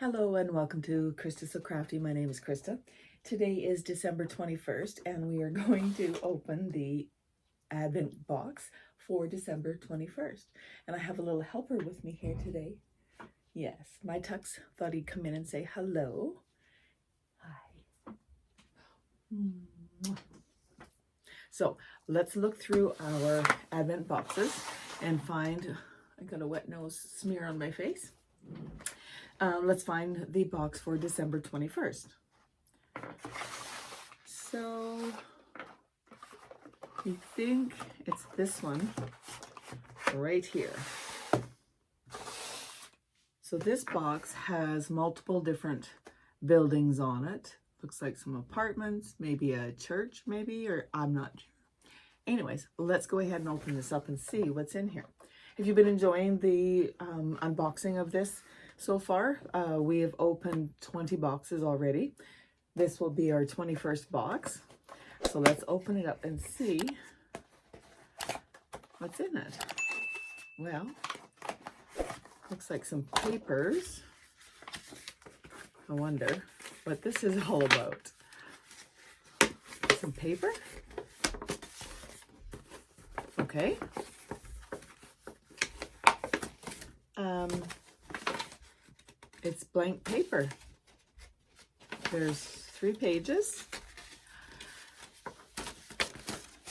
Hello and welcome to Krista So Crafty. My name is Krista. Today is December 21st and we are going to open the Advent box for December 21st. And I have a little helper with me here today. Yes, my Tux thought he'd come in and say hello. Hi. So let's look through our Advent boxes and find, I got a wet nose smear on my face. Let's find the box for December 21st. So I think it's this one right here. So this box has multiple different buildings on it. Looks like some apartments, maybe a church, maybe, or I'm not sure. Anyways, let's go ahead and open this up and see what's in here. Have you been enjoying the unboxing of this so far? We have opened 20 boxes already. This will be our 21st box. So let's open it up and see what's in it. Well, looks like some papers. I wonder what this is all about. Some paper? Okay. It's blank paper. There's 3 pages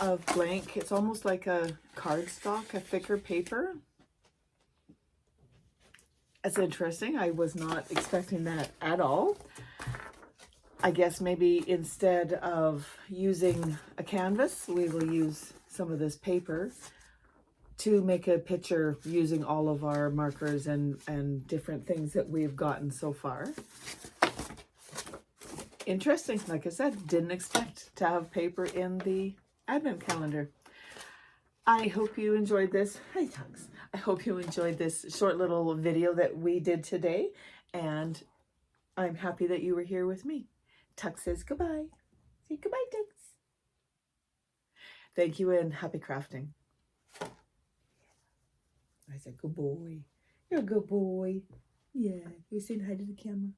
of blank. It's almost like a cardstock, a thicker paper. That's interesting. I was not expecting that at all. I guess maybe instead of using a canvas, we will use some of this paper to make a picture using all of our markers and different things that we've gotten so far. Interesting. Like I said, didn't expect to have paper in the Advent calendar. I hope you enjoyed this. Hi, Tux. I hope you enjoyed this short little video that we did today, and I'm happy that you were here with me. Tux says goodbye. Say goodbye, Tux. Thank you and happy crafting. I said, good boy. You're a good boy. Yeah, you're saying hi to the camera.